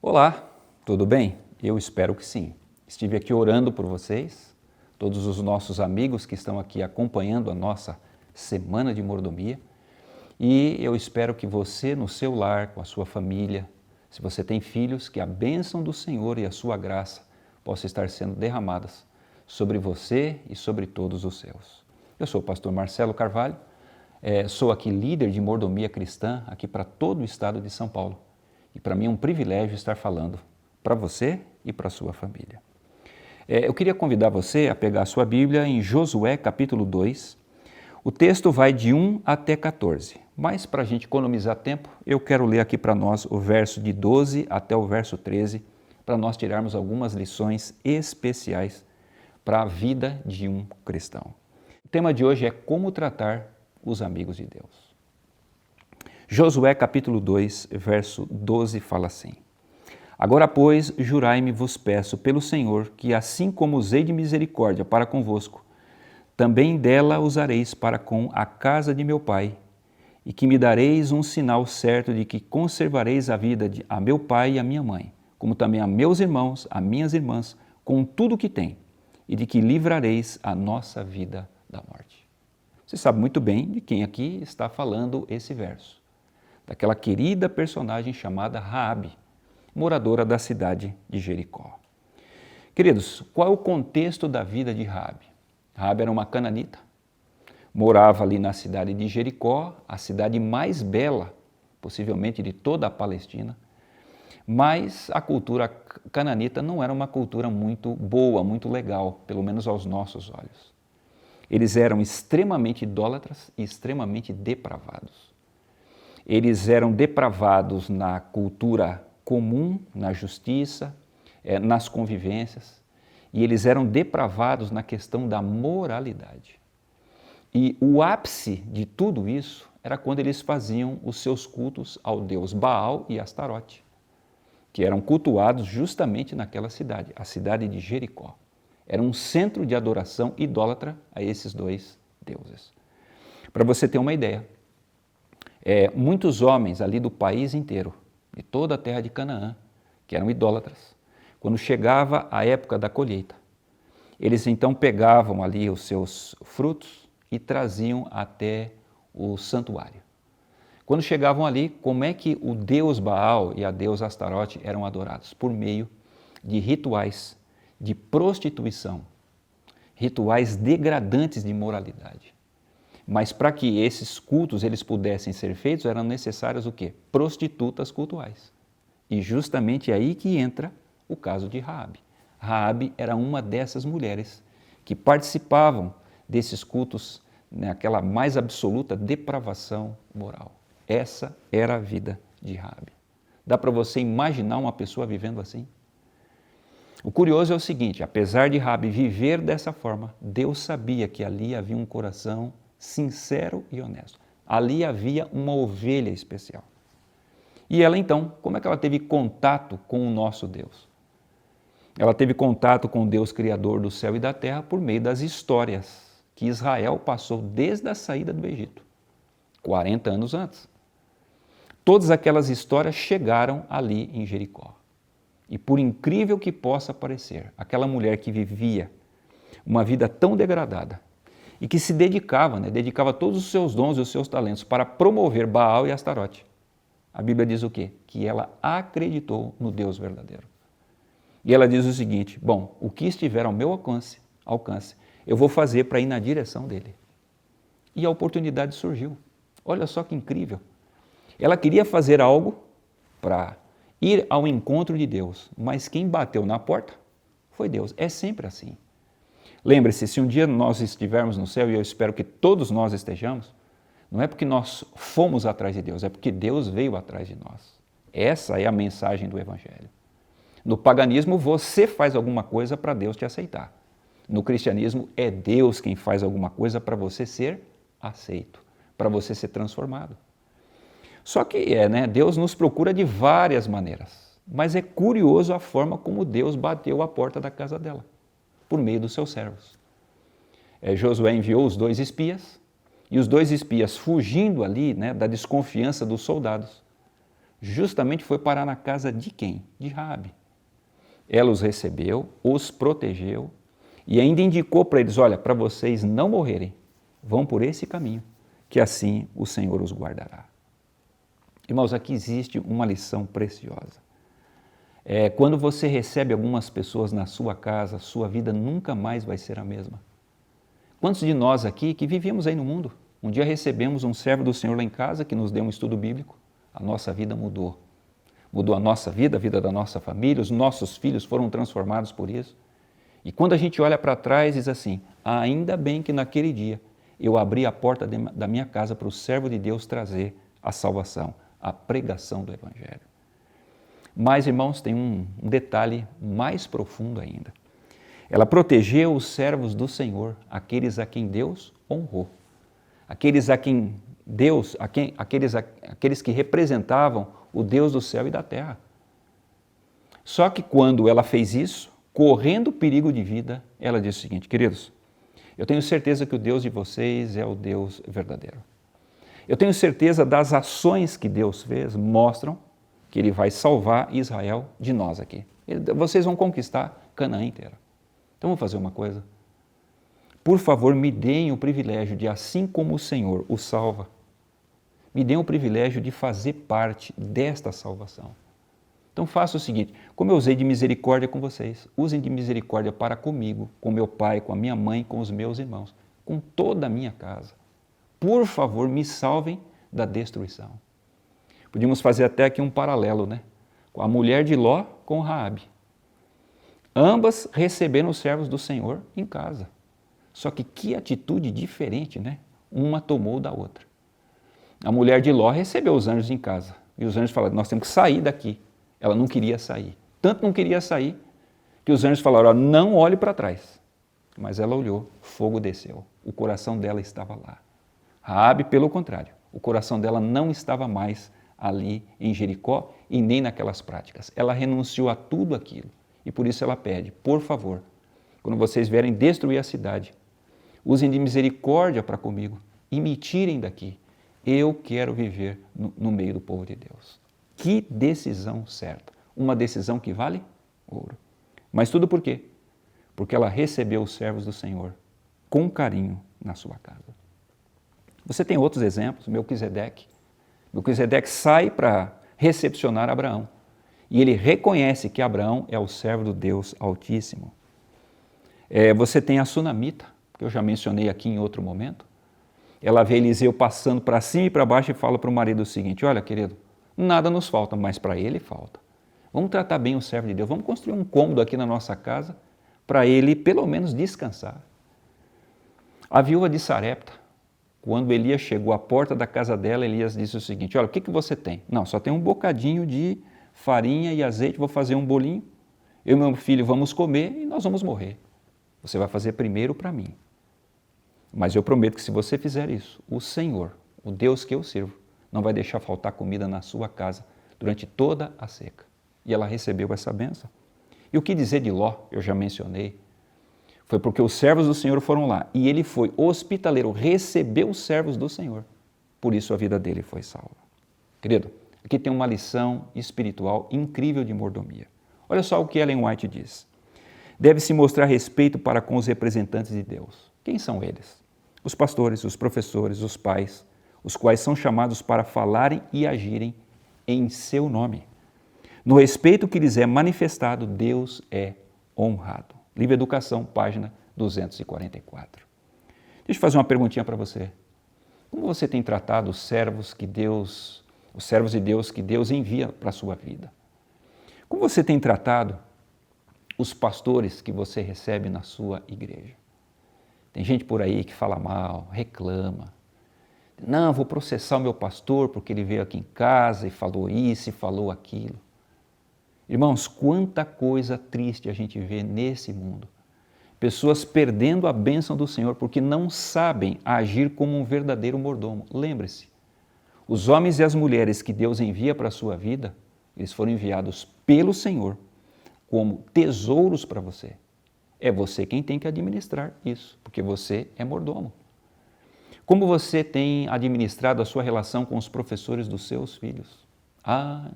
Olá, tudo bem? Eu espero que sim. Estive aqui orando por vocês, todos os nossos amigos que estão aqui acompanhando a nossa Semana de Mordomia, e eu espero que você, no seu lar, com a sua família, se você tem filhos, que a bênção do Senhor e a sua graça possa estar sendo derramadas sobre você e sobre todos os seus. Eu sou o pastor Marcelo Carvalho, sou aqui líder de mordomia cristã aqui para todo o estado de São Paulo. E para mim é um privilégio estar falando para você e para a sua família. Eu queria convidar você a pegar a sua Bíblia em Josué capítulo 2. O texto vai de 1 até 14, mas para a gente economizar tempo, eu quero ler aqui para nós o verso de 12 até o verso 13, para nós tirarmos algumas lições especiais para a vida de um cristão. O tema de hoje é como tratar os amigos de Deus. Josué capítulo 2, verso 12 fala assim: Agora, pois, jurai-me, vos peço, pelo Senhor, que assim como usei de misericórdia para convosco, também dela usareis para com a casa de meu pai, e que me dareis um sinal certo de que conservareis a vida a meu pai e a minha mãe, como também a meus irmãos, a minhas irmãs, com tudo o que tem, e de que livrareis a nossa vida da morte. Você sabe muito bem de quem aqui está falando esse verso. Daquela querida personagem chamada Raabe, moradora da cidade de Jericó. Queridos, qual é o contexto da vida de Raabe? Raabe era uma cananita, morava ali na cidade de Jericó, a cidade mais bela, possivelmente de toda a Palestina, mas a cultura cananita não era uma cultura muito boa, muito legal, pelo menos aos nossos olhos. Eles eram extremamente idólatras e extremamente depravados. Eles eram depravados na cultura comum, na justiça, nas convivências, e eles eram depravados na questão da moralidade. E o ápice de tudo isso era quando eles faziam os seus cultos ao deus Baal e Astarote, que eram cultuados justamente naquela cidade, a cidade de Jericó. Era um centro de adoração idólatra a esses dois deuses. Para você ter uma ideia, muitos homens ali do país inteiro, de toda a terra de Canaã, que eram idólatras, quando chegava a época da colheita, eles então pegavam ali os seus frutos e traziam até o santuário. Quando chegavam ali, como é que o deus Baal e a deusa Astarote eram adorados? Por meio de rituais de prostituição, rituais degradantes de moralidade. Mas para que esses cultos eles pudessem ser feitos, eram necessárias o quê? Prostitutas cultuais. E justamente aí que entra o caso de Raabe. Raabe era uma dessas mulheres que participavam desses cultos naquela mais absoluta depravação moral. Essa era a vida de Raabe. Dá para você imaginar uma pessoa vivendo assim? O curioso é o seguinte, apesar de Raabe viver dessa forma, Deus sabia que ali havia um coração sincero e honesto. Ali havia uma ovelha especial. E ela então, como é que ela teve contato com o nosso Deus? Ela teve contato com o Deus Criador do céu e da terra por meio das histórias que Israel passou desde a saída do Egito, 40 anos antes. Todas aquelas histórias chegaram ali em Jericó. E por incrível que possa parecer, aquela mulher que vivia uma vida tão degradada, e que se dedicava todos os seus dons e os seus talentos para promover Baal e Astarote. A Bíblia diz o quê? Que ela acreditou no Deus verdadeiro. E ela diz o seguinte, bom, o que estiver ao meu alcance, eu vou fazer para ir na direção dele. E a oportunidade surgiu. Olha só que incrível. Ela queria fazer algo para ir ao encontro de Deus, mas quem bateu na porta foi Deus. É sempre assim. Lembre-se, se um dia nós estivermos no céu, e eu espero que todos nós estejamos, não é porque nós fomos atrás de Deus, é porque Deus veio atrás de nós. Essa é a mensagem do Evangelho. No paganismo, você faz alguma coisa para Deus te aceitar. No cristianismo, é Deus quem faz alguma coisa para você ser aceito, para você ser transformado. Só que Deus nos procura de várias maneiras, mas é curioso a forma como Deus bateu a porta da casa dela, por meio dos seus servos. Josué enviou os 2 espias, e os 2 espias, fugindo ali da desconfiança dos soldados, justamente foi parar na casa de quem? De Raabe. Ela os recebeu, os protegeu e ainda indicou para eles, olha, para vocês não morrerem, vão por esse caminho, que assim o Senhor os guardará. Irmãos, aqui existe uma lição preciosa. Quando você recebe algumas pessoas na sua casa, sua vida nunca mais vai ser a mesma. Quantos de nós aqui que vivíamos aí no mundo, um dia recebemos um servo do Senhor lá em casa que nos deu um estudo bíblico, a nossa vida mudou. Mudou a nossa vida, a vida da nossa família, os nossos filhos foram transformados por isso. E quando a gente olha para trás, diz assim, ainda bem que naquele dia eu abri a porta da minha casa para o servo de Deus trazer a salvação, a pregação do Evangelho. Mas, irmãos, tem um detalhe mais profundo ainda. Ela protegeu os servos do Senhor, aqueles a quem Deus honrou. Aqueles a quem Deus, aqueles que representavam o Deus do céu e da terra. Só que quando ela fez isso, correndo perigo de vida, ela disse o seguinte, queridos, eu tenho certeza que o Deus de vocês é o Deus verdadeiro. Eu tenho certeza das ações que Deus fez, mostram que Ele vai salvar Israel de nós aqui. Vocês vão conquistar Canaã inteira. Então vamos fazer uma coisa. Por favor, me deem o privilégio de, assim como o Senhor o salva, me deem o privilégio de fazer parte desta salvação. Então faça o seguinte, como eu usei de misericórdia com vocês, usem de misericórdia para comigo, com meu pai, com a minha mãe, com os meus irmãos, com toda a minha casa. Por favor, me salvem da destruição. Podíamos fazer até aqui um paralelo, né? Com a mulher de Ló com Raabe. Ambas receberam os servos do Senhor em casa. Só que atitude diferente, né? Uma tomou da outra. A mulher de Ló recebeu os anjos em casa. E os anjos falaram, nós temos que sair daqui. Ela não queria sair. Tanto não queria sair, que os anjos falaram, não olhe para trás. Mas ela olhou, fogo desceu. O coração dela estava lá. Raabe, pelo contrário, o coração dela não estava mais ali em Jericó e nem naquelas práticas. Ela renunciou a tudo aquilo. E por isso ela pede, por favor, quando vocês vierem destruir a cidade, usem de misericórdia para comigo e me tirem daqui. Eu quero viver no meio do povo de Deus. Que decisão certa. Uma decisão que vale ouro. Mas tudo por quê? Porque ela recebeu os servos do Senhor com carinho na sua casa. Você tem outros exemplos, Melquisedeque. Melquisedeque sai para recepcionar Abraão. E ele reconhece que Abraão é o servo do Deus Altíssimo. Você tem a Sunamita, que eu já mencionei aqui em outro momento. Ela vê Eliseu passando para cima e para baixo e fala para o marido o seguinte, olha querido, nada nos falta, mas para ele falta. Vamos tratar bem o servo de Deus, vamos construir um cômodo aqui na nossa casa para ele pelo menos descansar. A viúva de Sarepta, quando Elias chegou à porta da casa dela, Elias disse o seguinte, olha, o que você tem? Não, só tem um bocadinho de farinha e azeite, vou fazer um bolinho, eu e meu filho vamos comer e nós vamos morrer. Você vai fazer primeiro para mim. Mas eu prometo que se você fizer isso, o Senhor, o Deus que eu sirvo, não vai deixar faltar comida na sua casa durante toda a seca. E ela recebeu essa bênção. E o que dizer de Ló, eu já mencionei, foi porque os servos do Senhor foram lá e ele foi hospitaleiro, recebeu os servos do Senhor. Por isso a vida dele foi salva. Querido, aqui tem uma lição espiritual incrível de mordomia. Olha só o que Ellen White diz. Deve-se mostrar respeito para com os representantes de Deus. Quem são eles? Os pastores, os professores, os pais, os quais são chamados para falarem e agirem em seu nome. No respeito que lhes é manifestado, Deus é honrado. Livre Educação, página 244. Deixa eu fazer uma perguntinha para você. Como você tem tratado os servos de Deus que Deus envia para a sua vida? Como você tem tratado os pastores que você recebe na sua igreja? Tem gente por aí que fala mal, reclama. Não, vou processar o meu pastor porque ele veio aqui em casa e falou isso e falou aquilo. Irmãos, quanta coisa triste a gente vê nesse mundo. Pessoas perdendo a bênção do Senhor porque não sabem agir como um verdadeiro mordomo. Lembre-se, os homens e as mulheres que Deus envia para a sua vida, eles foram enviados pelo Senhor como tesouros para você. É você quem tem que administrar isso, porque você é mordomo. Como você tem administrado a sua relação com os professores dos seus filhos? Ah,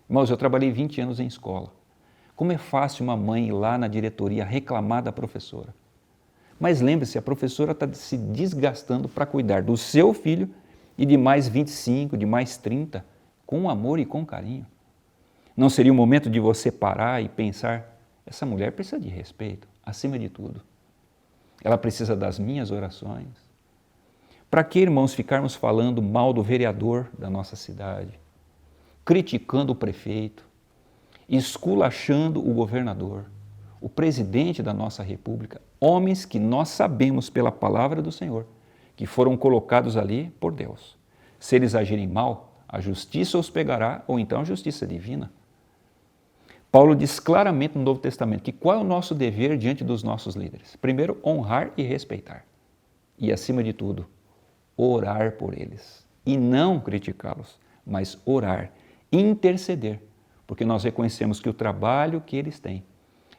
irmãos, eu trabalhei 20 anos em escola. Como é fácil uma mãe ir lá na diretoria reclamar da professora. Mas lembre-se, a professora está se desgastando para cuidar do seu filho e de mais 25, de mais 30, com amor e com carinho. Não seria o momento de você parar e pensar, essa mulher precisa de respeito, acima de tudo. Ela precisa das minhas orações. Para que, irmãos, ficarmos falando mal do vereador da nossa cidade, criticando o prefeito, esculachando o governador, o presidente da nossa república, homens que nós sabemos pela palavra do Senhor, que foram colocados ali por Deus. Se eles agirem mal, a justiça os pegará, ou então a justiça divina. Paulo diz claramente no Novo Testamento que qual é o nosso dever diante dos nossos líderes? Primeiro, honrar e respeitar. E, acima de tudo, orar por eles. E não criticá-los, mas orar, interceder, porque nós reconhecemos que o trabalho que eles têm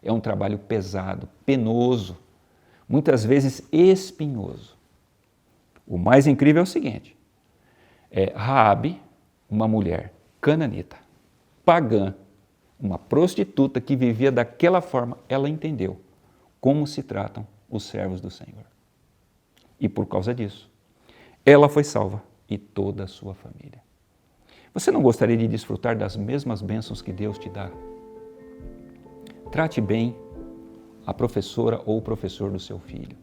é um trabalho pesado, penoso, muitas vezes espinhoso. O mais incrível é o seguinte, Raabe, uma mulher cananita, pagã, uma prostituta que vivia daquela forma, ela entendeu como se tratam os servos do Senhor. E por causa disso, ela foi salva e toda a sua família. Você não gostaria de desfrutar das mesmas bênçãos que Deus te dá? Trate bem a professora ou o professor do seu filho.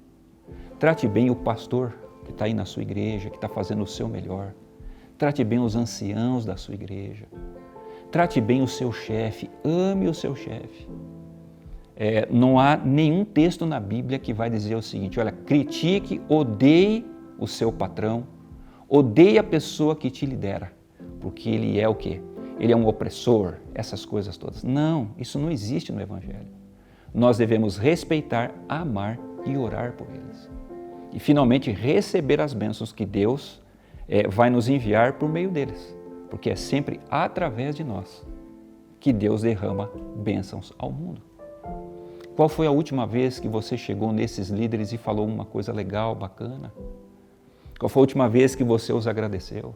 Trate bem o pastor que está aí na sua igreja, que está fazendo o seu melhor. Trate bem os anciãos da sua igreja. Trate bem o seu chefe, ame o seu chefe. Não há nenhum texto na Bíblia que vai dizer o seguinte, olha, critique, odeie o seu patrão, odeie a pessoa que te lidera, porque ele é o quê? Ele é um opressor, essas coisas todas. Não, isso não existe no Evangelho. Nós devemos respeitar, amar e orar por eles. E finalmente receber as bênçãos que Deus vai nos enviar por meio deles, porque é sempre através de nós que Deus derrama bênçãos ao mundo. Qual foi a última vez que você chegou nesses líderes e falou uma coisa legal, bacana? Qual foi a última vez que você os agradeceu?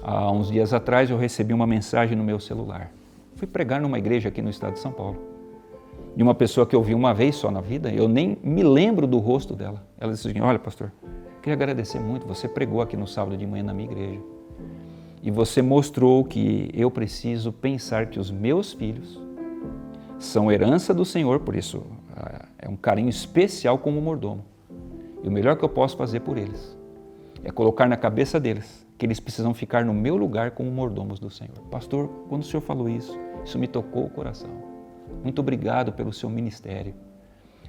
Há uns dias atrás eu recebi uma mensagem no meu celular. Fui pregar numa igreja aqui no estado de São Paulo. De uma pessoa que eu vi uma vez só na vida, eu nem me lembro do rosto dela. Ela disse assim, olha pastor, queria agradecer muito, você pregou aqui no sábado de manhã na minha igreja. E você mostrou que eu preciso pensar que os meus filhos são herança do Senhor, por isso é um carinho especial como mordomo. E o melhor que eu posso fazer por eles é colocar na cabeça deles que eles precisam ficar no meu lugar como mordomos do Senhor. Pastor, quando o Senhor falou isso me tocou o coração. Muito obrigado pelo seu ministério.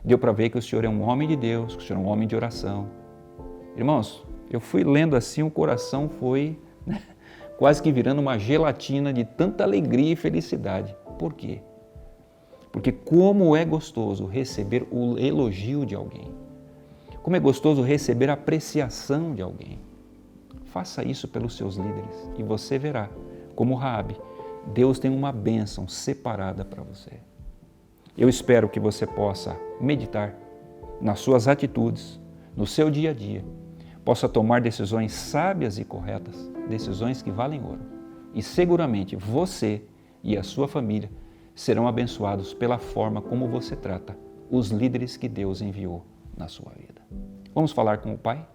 Deu para ver que o Senhor é um homem de Deus, que o Senhor é um homem de oração. Irmãos, eu fui lendo assim, o coração foi quase que virando uma gelatina de tanta alegria e felicidade. Por quê? Porque como é gostoso receber o elogio de alguém. Como é gostoso receber a apreciação de alguém. Faça isso pelos seus líderes e você verá, como Raabe, Deus tem uma bênção separada para você. Eu espero que você possa meditar nas suas atitudes, no seu dia a dia, possa tomar decisões sábias e corretas, decisões que valem ouro. E seguramente você e a sua família serão abençoados pela forma como você trata os líderes que Deus enviou na sua vida. Vamos falar com o Pai?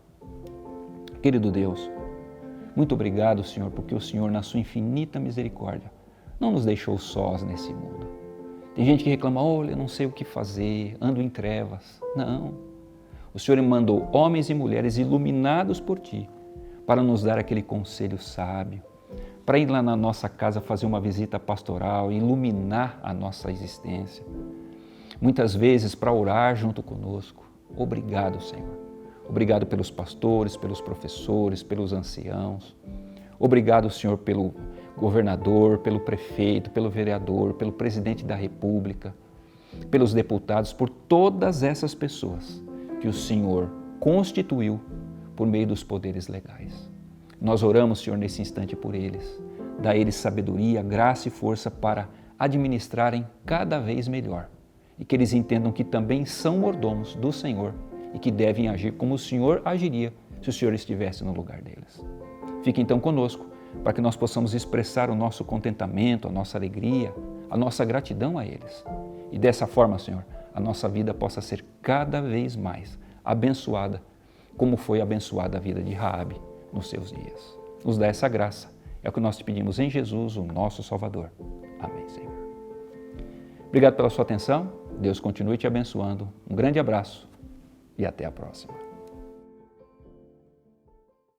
Querido Deus, muito obrigado, Senhor, porque o Senhor, na sua infinita misericórdia, não nos deixou sós nesse mundo. Tem gente que reclama, olha, eu não sei o que fazer, ando em trevas. Não. O Senhor mandou homens e mulheres iluminados por Ti para nos dar aquele conselho sábio, para ir lá na nossa casa fazer uma visita pastoral, iluminar a nossa existência. Muitas vezes para orar junto conosco. Obrigado, Senhor. Obrigado pelos pastores, pelos professores, pelos anciãos. Obrigado, Senhor, pelo governador, pelo prefeito, pelo vereador, pelo presidente da República, pelos deputados, por todas essas pessoas que o Senhor constituiu por meio dos poderes legais. Nós oramos, Senhor, nesse instante por eles. Dá a eles sabedoria, graça e força para administrarem cada vez melhor e que eles entendam que também são mordomos do Senhor e que devem agir como o Senhor agiria se o Senhor estivesse no lugar deles. Fique então conosco para que nós possamos expressar o nosso contentamento, a nossa alegria, a nossa gratidão a eles. E dessa forma, Senhor, a nossa vida possa ser cada vez mais abençoada, como foi abençoada a vida de Raabe nos seus dias. Nos dá essa graça. É o que nós te pedimos em Jesus, o nosso Salvador. Amém, Senhor. Obrigado pela sua atenção. Deus continue te abençoando. Um grande abraço e até a próxima.